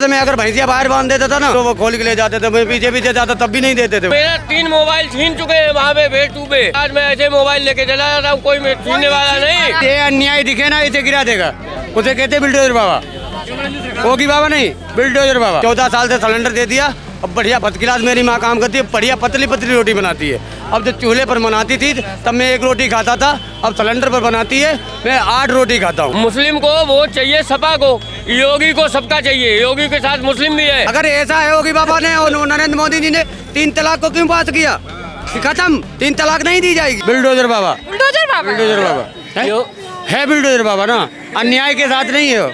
मैं अगर भैंसिया बाहर बांध देता था ना तो वो खोल के ले जाते थे, मैं पीछे पीछे जाता तब भी नहीं देते थे। मेरा 3 मोबाइल छीन चुके हैं वहाँ पे भेटू पे। आज मैं ऐसे मोबाइल लेके चला जाता हूँ, कोई छीनने वाला नहीं। ये अन्याय दिखे ना इसे गिरा देगा, उसे कहते बिल्डोजर बाबा। योगी बाबा नहीं, बिल्डोजर बाबा। 14 साल से सिलेंडर दे दिया। अब बढ़िया फर्स्ट क्लास मेरी माँ काम करती है, बढ़िया पतली पतली रोटी बनाती है। अब जब चूल्हे पर बनाती थी तब मैं 1 रोटी खाता था, अब सिलेंडर पर बनाती है मैं 8 रोटी खाता हूँ। मुस्लिम को वोट चाहिए, सपा को, योगी को सबका चाहिए, योगी के साथ मुस्लिम भी है। अगर ऐसा है योगी बाबा ने और नरेंद्र मोदी जी ने 3 तलाक को क्यों पास किया कि खत्म 3 तलाक नहीं दी जाएगी। बिल्डोजर बाबा, बिल्डोजर बाबा, बिल्डोजर बाबा है बिल्डोजर बाबा ना। अन्याय के साथ नहीं है वो,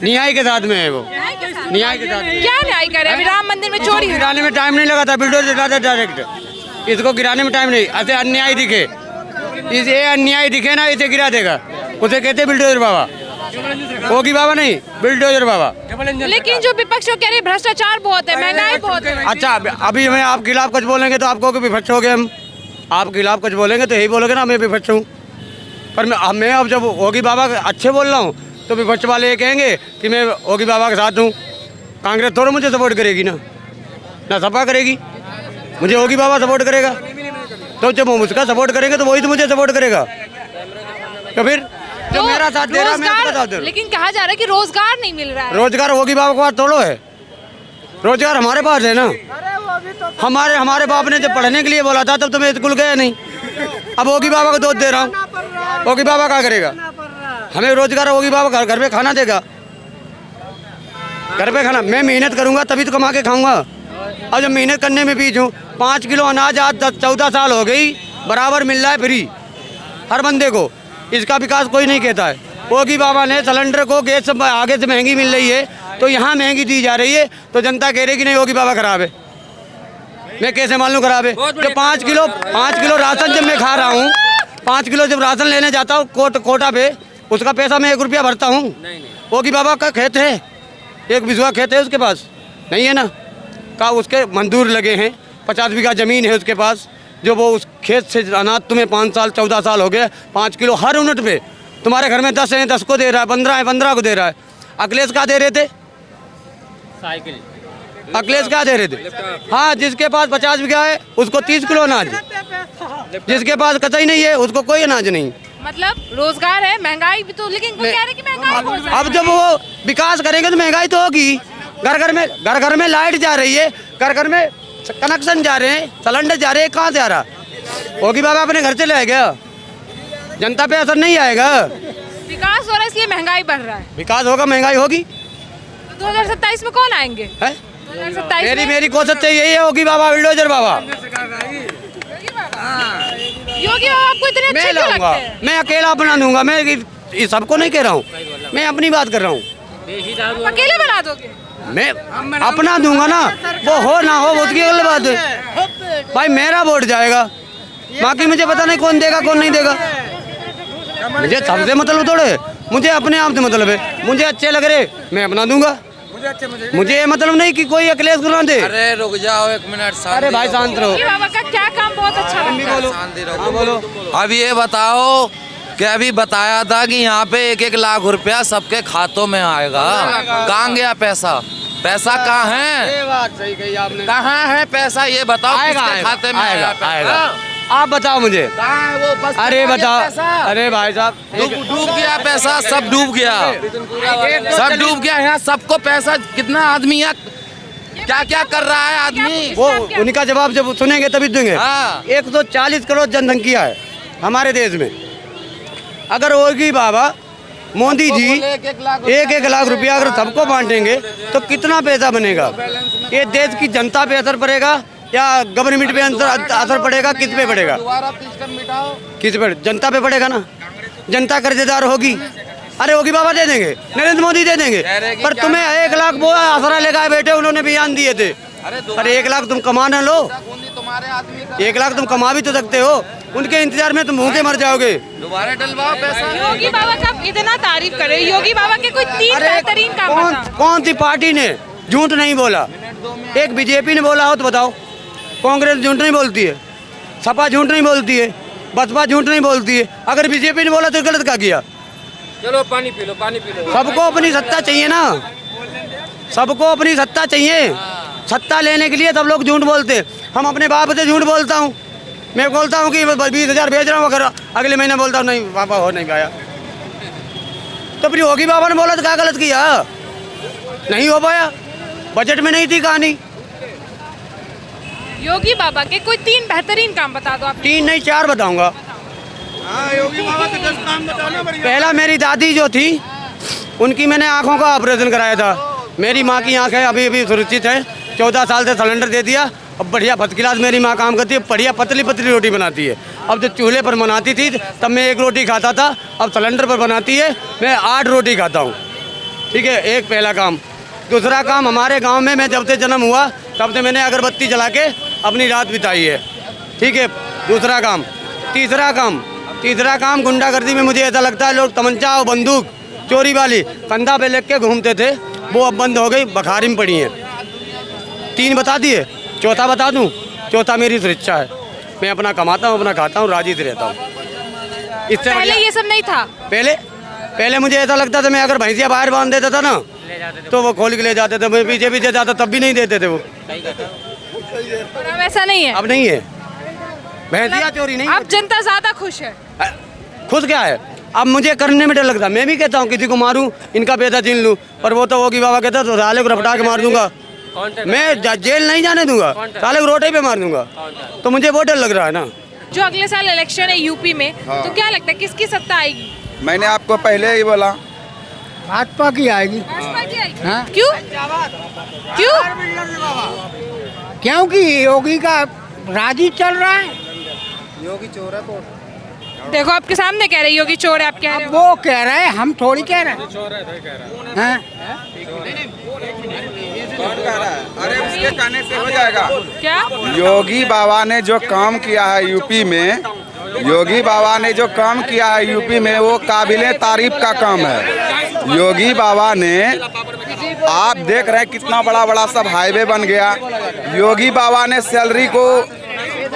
न्याय के साथ में है वो। न्याय के साथ क्या न्याय करे? अभी राम मंदिर में चोरी गिराने में टाइम नहीं लगा था, बिल्डोजर ज्यादा डायरेक्ट इसको गिराने में टाइम नहीं। ऐसे अन्याय दिखे, इसे अन्याय दिखे ना इसे गिरा देगा, उसे कहते बिल्डोजर बाबा। योगी बाबा नहीं, बिल्डोजर बाबा। लेकिन जो विपक्ष कह रहे भ्रष्टाचार बहुत है, महंगाई बहुत है। अच्छा, अभी मैं आपके खिलाफ कुछ बोलेंगे तो आपको विपक्ष हो गए हम। आपके खिलाफ कुछ बोलेंगे तो यही बोलोगे ना मैं विपक्ष हूँ। पर मैं अब जब योगी बाबा अच्छे बोल रहा हूँ तो विपक्ष वाले ये कहेंगे कि मैं योगी बाबा के साथ हूँ। कांग्रेस थोड़ा मुझे सपोर्ट करेगी ना सपा करेगी, मुझे योगी बाबा सपोर्ट करेगा। तो जब वो मुझका सपोर्ट करेंगे तो वही तो मुझे सपोर्ट करेगा। तो फिर जो मेरा साथ दे रहा है मैं उसका साथ दे रहा हूं। लेकिन कहा जा रहा है कि रोजगार नहीं मिल रहा है। रोजगार योगी बाबा के पास थोड़ो है, रोजगार हमारे पास है ना। हमारे बाप ने जब पढ़ने के लिए बोला था तब तो मैं स्कूल गया नहीं। अब योगी बाबा को दोष दे रहा हूँ, योगी बाबा क्या करेगा? हमें रोजगार योगी बाबा घर पे खाना देगा, घर पे खाना। मैं मेहनत करूंगा तभी तो कमा के खाऊंगा। अब जब मेहनत करने में बीच हूँ, 5 किलो अनाज आज 14 साल हो गई बराबर मिल रहा है फ्री हर बंदे को। इसका विकास कोई नहीं कहता है। योगी बाबा ने सिलेंडर को गैस आगे से महंगी मिल रही है तो यहाँ महंगी दी जा रही है, तो जनता कह रही कि नहीं योगी बाबा खराब है। मैं कैसे मालूम खराब है? जब 5 किलो राशन जब मैं खा रहा हूँ, 5 किलो जब राशन लेने जाता हूँ कोटा पे, उसका पैसा मैं 1 रुपया भरता हूँ। योगी बाबा का खेत है, 1 बीघा खेत है उसके पास, नहीं है ना? का उसके मंजूर लगे हैं, 50 बीघा ज़मीन है उसके पास, जो वो उस खेत से अनाज तुम्हें 5 साल 14 साल हो गए 5 किलो हर यूनिट पे। तुम्हारे घर में 10 हैं, 10 को दे रहा है, 15 है, 15 को दे रहा है। अखिलेश क्या दे रहे थे? साइकिल। अखिलेश क्या दे रहे थे? हाँ, जिसके पास 50 बीघा है उसको 30 किलो अनाज, जिसके पास कतई नहीं है उसको कोई अनाज नहीं। मतलब रोजगार है, महंगाई भी तो, लेकिन वो कह रहे हैं कि महंगाई अब जब वो विकास करेंगे तो महंगाई तो होगी। घर घर में लाइट जा रही है, घर में कनेक्शन जा रहे हैं, सिलेंडर जा रहे हैं, कहाँ से आ रहा? योगी बाबा अपने घर से लाएगा, जनता पे असर नहीं आएगा। विकास हो रहा है इसलिए महंगाई बढ़ रहा है। विकास होगा महंगाई होगी। तो 2027 में कौन आएंगे? 2027 मेरी कोशिश तो यही है, योगी बाबा, बिल्डोजर बाबा। योगी बाबा आपको इतने अच्छे क्यों लगते हैं? मैं अकेला बना दूंगा, मैं ये सबको नहीं कह रहा हूँ, मैं अपनी बात कर रहा हूँ। अकेले बना दोगे? मैं अपना दूंगा ना, वो हो ना हो उसकी अलग बात है। भाई मेरा वोट जाएगा, बाकी मुझे पता नहीं कौन देगा कौन नहीं देगा। मुझे सबसे मतलब थोड़े, मुझे अपने आप से मतलब है। मुझे अच्छे लग रहे मैं अपना दूंगा, मुझे ये मतलब नहीं कि कोई अखिलेश को ना दे। अरे रुक जाओ 1 मिनट। अरे भाई शांत रहो। योगी बाबा का क्या काम बहुत अच्छा लगता है? बोलो। अब ये बताओ कि अभी बताया था कि यहाँ पे 1-1 लाख रुपया सबके खातों में आएगा, कहाँ गया पैसा? पैसा कहाँ है? ये बात सही कही आपने। कहाँ है पैसा ये बताओ? किसके खाते में आएगा? आप बताओ मुझे। कहाँ है वो? बस अरे बताओ। पैसा। अरे भाई साहब, डूब गया पैसा, सब डूब गया, सब डूब गया। यहाँ सबको पैसा, कितना आदमी यहाँ क्या क्या कर रहा है आदमी? वो उनका जवाब जब सुनेंगे तभी देंगे। हाँ। 140 करोड़ जनसंख्या है हमारे देश में। अगर योगी बाबा मोदी जी 1-1 लाख रुपया अगर सबको बांटेंगे तो कितना पैसा बनेगा? ये देश की जनता पे असर पड़ेगा या गवर्नमेंट पे असर पड़ेगा? किस पे पड़ेगा? किस पे? जनता पे पड़ेगा ना। जनता कर्जदार होगी। अरे योगी बाबा दे देंगे, नरेंद्र मोदी दे देंगे, पर तुम्हें 1 लाख वो आसरा लेकर बैठे, उन्होंने बयान दिए थे। अरे 1 लाख तुम कमा ना लो, 1 लाख तुम कमा भी तो सकते हो, उनके इंतजार में तुम भूखे मर जाओगे। दोबारा डलवाओ पैसा। योगी बाबा का इतना तारीफ करे, योगी बाबा के कोई 3 बेहतरीन काम बताओ। कौन सी पार्टी ने झूठ नहीं बोला? एक बीजेपी ने बोला हो तो बताओ। कांग्रेस झूठ नहीं बोलती है, सपा झूठ नहीं बोलती है, बसपा झूठ नहीं बोलती है। अगर बीजेपी ने बोला तो गलत क्या किया? चलो पानी पी लो, पानी पी लो। सबको अपनी सत्ता चाहिए ना, सबको अपनी सत्ता चाहिए। सत्ता लेने के लिए सब लोग झूठ बोलते। हम अपने बाप से झूठ बोलता हूँ, मैं बोलता हूँ कि 20,000 भेज रहा हूँ, अगर अगले महीने बोलता हूँ नहीं पापा हो नहीं पाया, तो फिर योगी बाबा ने बोला तो क्या गलत किया? नहीं हो पाया, बजट में नहीं थी कहानी। योगी बाबा के कोई 3 बेहतरीन काम बता दो आप। 3 नहीं 4 बताऊंगा। योगी बाबा के 10 काम बताना बढ़िया। पहला मेरी दादी जो थी उनकी मैंने आँखों का ऑपरेशन कराया था। मेरी माँ की आँखें अभी अभी सुरक्षित है। 14 साल से सिलेंडर दे दिया। अब बढ़िया फर्स्ट क्लास मेरी माँ काम करती है, बढ़िया पतली पतली रोटी बनाती है। अब जो चूल्हे पर बनाती थी तब मैं 1 रोटी खाता था, अब सिलेंडर पर बनाती है मैं 8 रोटी खाता हूँ। ठीक है, एक पहला काम। दूसरा काम, हमारे गांव में मैं जब से जन्म हुआ तब से मैंने अगरबत्ती जला के अपनी रात बिताई है। ठीक है, दूसरा काम। तीसरा काम गुंडागर्दी में मुझे ऐसा लगता है लोग तमंचा और बंदूक चोरी वाली कंधा पे लेके घूमते थे, वो अब बंद हो गई, बखारी में पड़ी है। 3 बता दिए, चौथा बता दूं? चौथा मेरी सुरक्षा है। मैं अपना कमाता हूँ, अपना खाता हूँ, राजी से रहता हूँ। इससे पहले ये सब नहीं था। पहले मुझे ऐसा लगता था मैं अगर भैंसिया बाहर बांध देता था ना तो वो खोल के ले जाते थे। मैं पीछे जाता तब भी नहीं देते थे वो। और अब ऐसा नहीं है। अब नहीं है, भैंसिया चोरी नहीं। अब जनता ज्यादा खुश है। खुश क्या है? अब मुझे करने में डर लगता है। मैं भी कहता हूँ किसी को मारूं, इनका पैसा छीन लूं, पर वो तो योगी बाबा कहता तो साले को रपटा के मार दूंगा। मैं जेल नहीं जाने दूंगा, साले को रोटे पे मार दूंगा। तो मुझे वो डर लग रहा है ना। जो अगले साल इलेक्शन है यूपी में, तो क्या लगता है किसकी सत्ता आएगी? मैंने आपको पहले ही बोला भाजपा की आएगी। भाजपा की आएगी। हाँ? क्यों? क्योंकि योगी का राजी चल रहा है। देखो आपके सामने कह रहे योगी चोर है, आप कह रहे हो। वो कह रहे हैं, हम थोड़ी कह रहे हैं। हाँ? कौन कह रहा है? अरे उसके कहने से हो जाएगा। क्या? योगी बाबा ने जो काम किया है यूपी में, योगी बाबा ने जो काम किया है यूपी में वो काबिले तारीफ का काम है। योगी बाबा ने, आप देख रहे हैं कितना बड़ा बड़ा सब हाईवे बन गया। योगी बाबा ने सैलरी को,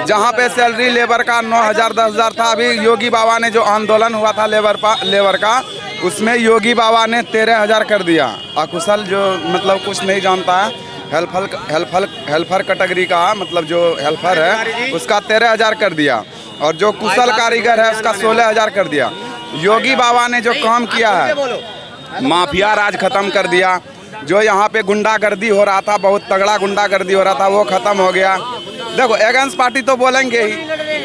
जहाँ पे सैलरी लेबर का 9,000 10,000 था, अभी योगी बाबा ने जो आंदोलन हुआ था लेबर का, उसमें योगी बाबा ने 13,000 कर दिया। अकुशल जो मतलब कुछ नहीं जानता है, हेल्पर कैटेगरी का मतलब जो हेल्पर है उसका 13,000 कर दिया, और जो कुशल कारीगर है उसका 16,000 कर दिया। योगी बाबा ने जो काम किया है, माफिया राज खत्म कर दिया। जो यहाँ पे गुंडागर्दी हो रहा था, बहुत तगड़ा गुंडागर्दी हो रहा था, वो खत्म हो गया। देखो अगेंस्ट पार्टी तो बोलेंगे ही,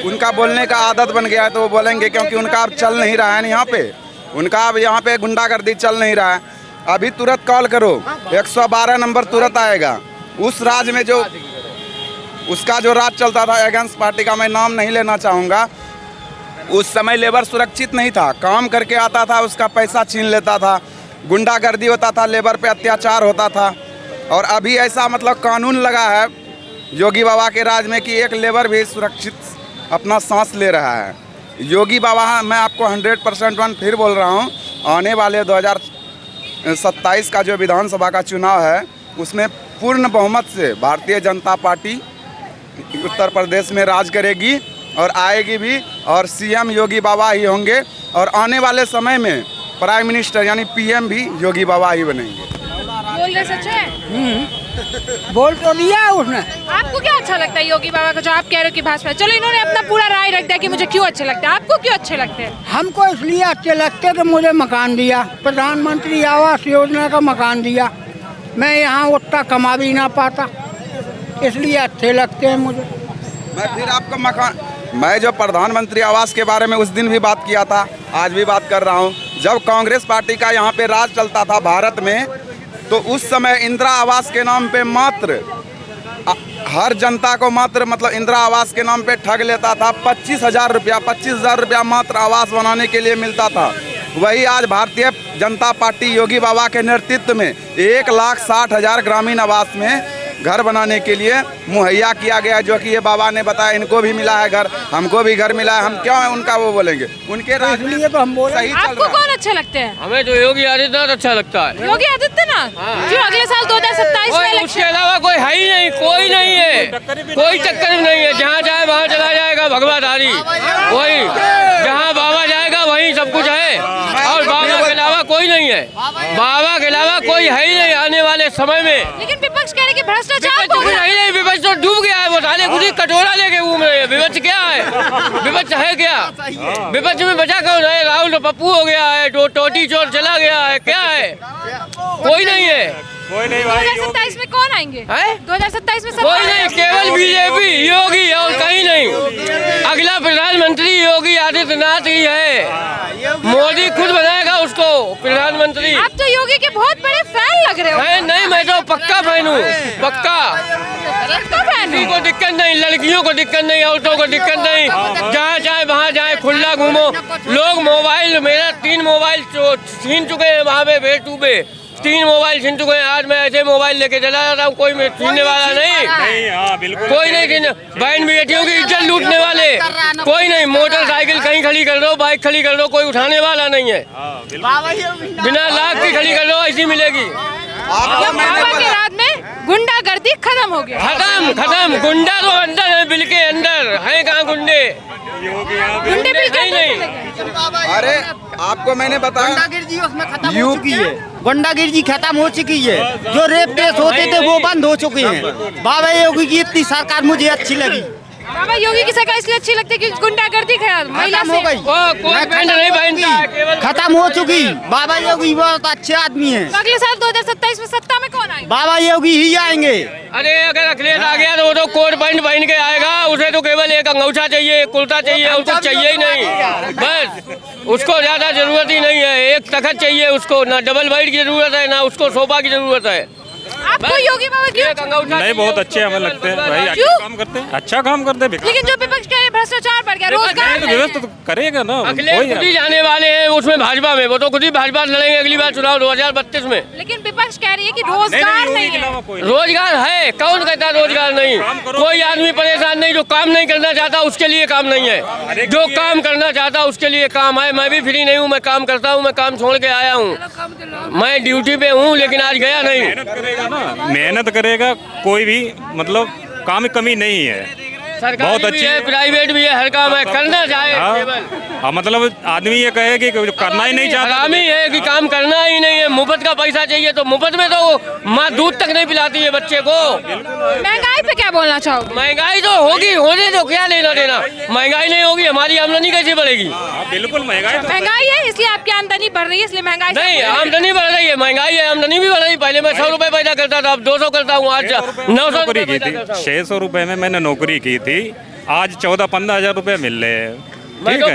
उनका बोलने का आदत बन गया है तो वो बोलेंगे, क्योंकि उनका अब चल नहीं रहा है यहाँ पे, उनका अब यहाँ पे गुंडागर्दी चल नहीं रहा है। अभी तुरंत कॉल करो, 112 नंबर तुरंत आएगा। उस राज में जो उसका जो राज चलता था अगेंस्ट पार्टी का, मैं नाम नहीं लेना चाहूँगा, उस समय लेबर सुरक्षित नहीं था, काम करके आता था उसका पैसा छीन लेता था, गुंडागर्दी होता था, लेबर पे अत्याचार होता था। और अभी ऐसा मतलब कानून लगा है योगी बाबा के राज में कि एक लेबर भी सुरक्षित अपना सांस ले रहा है। योगी बाबा, मैं आपको 100% फिर बोल रहा हूँ, आने वाले 2027 का जो विधानसभा का चुनाव है उसमें पूर्ण बहुमत से भारतीय जनता पार्टी उत्तर प्रदेश में राज करेगी और आएगी भी, और सीएम योगी बाबा ही होंगे, और आने वाले समय में प्राइम मिनिस्टर यानी पीएम भी योगी बाबा ही बनेंगे। बोल रहे सच है? बोल तो दिया उसने। आपको क्या अच्छा लगता है योगी बाबा का, जो आप कह रहे हो कि भाजपा? चलो इन्होंने अपना पूरा राय रख दिया कि मुझे क्यों अच्छे लगते हैं, आपको क्यों अच्छे लगते हैं? हमको इसलिए अच्छे लगते कि मुझे मकान दिया, प्रधानमंत्री आवास योजना का मकान दिया। मैं यहाँ उतना कमा भी ना पाता, इसलिए अच्छे लगते हैं मुझे। मैं फिर आपका मकान, मैं जो प्रधानमंत्री आवास के बारे में उस दिन भी बात किया था, आज भी बात कर रहा हूँ। जब कांग्रेस पार्टी का यहाँ पे राज चलता था भारत में, तो उस समय इंदिरा आवास के नाम पे मात्र हर जनता को मात्र मतलब इंदिरा आवास के नाम पे ठग लेता था। 25,000 रुपया मात्र आवास बनाने के लिए मिलता था। वही आज भारतीय जनता पार्टी योगी बाबा के नेतृत्व में 1,60,000 ग्रामीण आवास में घर बनाने के लिए मुहैया किया गया, जो कि ये बाबा ने बताया। इनको भी मिला है घर, हमको भी घर मिला है, हम क्यों उनका वो बोलेंगे? उनके राज में इसलिए तो हम बोल रहे हैं। सही चल आपको रहा है। कौन अच्छा लगते हैं? हमें तो योगी आदित्यनाथ अच्छा लगता है। योगी आदित्यनाथ, जो अगले साल 2027 में उसके इलेक्शन। अलावा कोई है ही नहीं, कोई नहीं है, कोई टक्कर नहीं है। जहाँ जाए वहाँ चला जाएगा भगवाधारी, वही जहाँ बाबा जाएगा वहीं सब कुछ है, और बाबा के अलावा कोई नहीं नहीं है। बाबा के अलावा कोई है ही नहीं आने वाले समय में। लेकिन विपक्ष कह रहे कि भ्रष्टाचार विपक्ष हो कुछ गया। है ही नहीं, विपक्ष तो डूब गया है। वो साले खुद ही कटोरा लेके घूम रहे हैं। विपक्ष क्या है? विपक्ष है क्या? विपक्ष में बचा कौन है? राहुल तो पप्पू हो गया है, टोटी चोर चला गया है, क्या है? कोई नहीं है। 2027 में कौन आएंगे? 2027 में कोई नहीं, केवल बीजेपी, योगी और कहीं नहीं। अगला प्रधानमंत्री योगी आदित्यनाथ ही है। मोदी खुद बनाएगा उसको प्रधानमंत्री। आप तो योगी के बहुत बड़े फैन लग रहे हो। नहीं, मैं तो पक्का फैन हूँ, पक्का। किसका फैन किसी को दिक्कत नहीं, लड़कियों को दिक्कत नहीं, औरतों को दिक्कत नहीं। जहाँ चाहे वहाँ जाए, खुला घूमो। लोग मोबाइल, मेरा 3 मोबाइल छीन चुके हैं वहाँ पे बेटू पे। 3 मोबाइल छीन चुके हैं। आज मैं ऐसे मोबाइल लेके चला जाता हूँ, कोई छीनने वाला नहीं। बिल्कुल कोई नहीं छीनने। बहन बेटियों की इज्जत लूटने वाले कोई नहीं। मोटरसाइकिल कहीं खड़ी कर दो, बाइक खड़ी कर दो, कोई उठाने वाला नहीं है। बिना लाख की खड़ी कर दो, ऐसी मिलेगी। बाबा के राज में गुंडागर्दी खत्म हो गया। खत्म। गुंडा तो अंदर है, बिल के अंदर है। कहाँ गुंडे? गुंडे बिल के नहीं। अरे आपको मैंने बताया गुंडागिरी खत्म हो चुकी है। जो रेप केस होते थे वो बंद हो चुके हैं। बाबा योगी की इतनी सरकार मुझे अच्छी लगी। बाबा योगी की सरकार इसलिए अच्छी लगती है कि गुंडागर्दी महिला खत्म हो गई, कोई पैंट नहीं पहनता है, केवल खत्म हो चुकी। बाबा योगी बहुत अच्छे आदमी हैं। तो अगले साल 2027 में सत्ता में कौन आएगा? बाबा योगी ही आएंगे। अरे अगर अखिलेश आ गया तो वो तो कोट पैंट पहन के आएगा। उसे तो केवल एक अंगूठा चाहिए, एक कुर्ता चाहिए, और कुछ चाहिए ही नहीं। बस उसको ज्यादा जरूरत ही नहीं है। एक तखत चाहिए उसको, ना डबल बेड की जरूरत है, ना उसको सोफा की जरूरत है। आपको योगी बाबा क्यों? एक अंगूठा नहीं, बहुत अच्छे हमें लगते हैं भाई। क्यों? अच्छा काम करते हैं, अच्छा काम करते हैं। लेकिन जो विपक्ष कह रहे हैं भ्रष्टाचार बढ़ गया, रोजगार तो नहीं व्यवस्था है। तो करेगा ना। अखिलेश वही खुद ही जाने वाले हैं उसमें, भाजपा में। वो तो खुद ही भाजपा लड़ेंगे अगली बार चुनाव 2032 में। लेकिन विपक्ष कह रही है कि रोजगार नहीं है। रोजगार है, कौन कहता है रोजगार नहीं? कोई आदमी परेशान नहीं। जो काम नहीं करना चाहता उसके लिए काम नहीं है। जो काम करना चाहता उसके लिए काम है। मैं भी फ्री नहीं हूँ, मैं काम करता हूँ। मैं काम छोड़ के आया हूँ, मैं ड्यूटी पे हूँ, लेकिन आज गया नहीं। मेहनत करेगा कोई भी, मतलब काम में कमी नहीं है। सरकारी बहुत भी अच्छी है, प्राइवेट भी है, हर काम है, करना चाहे केवल। मतलब आदमी ये कहे कि करना ही नहीं चाहता। हरामी है कि काम करना ही नहीं है। मुफ्त का पैसा चाहिए तो मुफ्त में तो माँ दूध तक नहीं पिलाती है बच्चे को। महंगाई पे क्या बोलना चाहोगे? महंगाई तो होगी, होने तो क्या लेना देना। महंगाई नहीं होगी, हमारी आमदनी कैसे बढ़ेगी? बिल्कुल महंगाई तो महंगाई है इसलिए आपकी आमदनी बढ़ रही है, इसलिए महंगाई नहीं, आमदनी बढ़ रही है, महंगाई है, आमदनी भी बढ़ रही है। पहले मैं 100 रुपए पैदा करता था, अब 200 करता हूँ, आज 900 नौकरी की थी। 600 रुपए में मैंने नौकरी की थी, आज 14-15 हजार रुपए मिल रहे हैं। मैं तो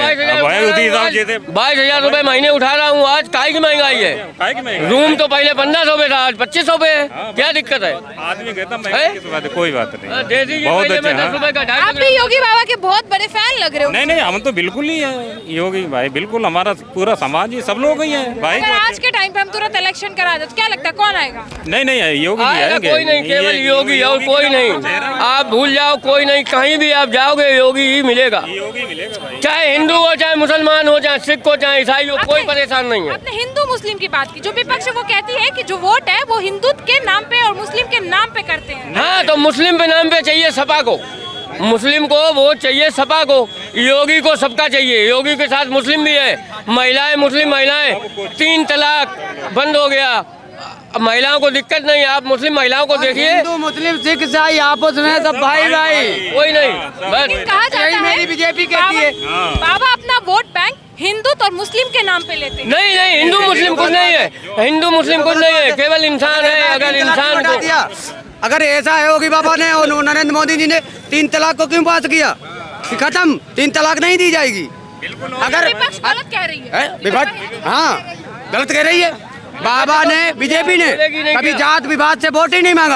22,000 रुपए महीने उठा रहा हूँ। आज काय की महंगाई है। रूम तो पहले 1500 पे था, आज 2500 पे है। क्या दिक्कत है? आदमी कहता महंगाई किस बात है, कोई बात नहीं। दे दीजिए, बहुत पहले अच्छे, मैं 10 रुपए का ढाई आप भी योगी बाबा के बहुत बड़े फैन लग रहे हो। नहीं, हम तो बिल्कुल ही है योगी भाई, बिल्कुल हमारा पूरा समाज ही, सब लोग ही है भाई। अगर आज के टाइम पे हम तुरंत इलेक्शन करा दे तो क्या लगता है कौन आएगा? नहीं योगी जी आएगा आएंगे। कोई नहीं, केवल योगी और कोई नहीं। आप भूल जाओ, कोई नहीं। कहीं भी आप जाओगे योगी ही मिलेगा। योगी मिलेगा भाई। चाहे हिंदू हो, चाहे मुसलमान हो, चाहे सिख हो, चाहे ईसाई हो, कोई परेशान नहीं है। आपने हिंदू मुस्लिम की बात की। जो विपक्ष वो कहती है कि जो वोट है वो हिंदुत्व के नाम पे और मुस्लिम के नाम पे करते हैं। हाँ, तो मुस्लिम पे नाम पे चाहिए सपा को। मुस्लिम को वोट चाहिए, सपा को। योगी को सबका चाहिए। योगी के साथ मुस्लिम भी है, महिलाएं, मुस्लिम महिलाएं। 3 तलाक बंद हो गया, महिलाओं को दिक्कत नहीं। आप मुस्लिम महिलाओं को देखिए, हिंदू मुस्लिम सिख ईसाई आपस में सब भाई भाई। कोई नहीं। लेकिन बस कहा जाता यही है मेरी बीजेपी कहती है। बाबा अपना वोट बैंक हिंदुत्व और मुस्लिम के नाम पे लेते हैं। नहीं, हिंदू मुस्लिम कुछ नहीं है। हिंदू मुस्लिम कुछ नहीं है, केवल इंसान है। अगर इंसान को अगर ऐसा है योगी बाबा ने और नरेंद्र मोदी जी ने 3 तलाक को क्यों पास किया कि खत्म 3 तलाक नहीं दी जाएगी? अगर विपक्ष गलत कह रही है। विपक्ष हाँ गलत कह रही है। बाबा ने, बीजेपी ने कभी जात विवाद से वोट ही नहीं मांगा है।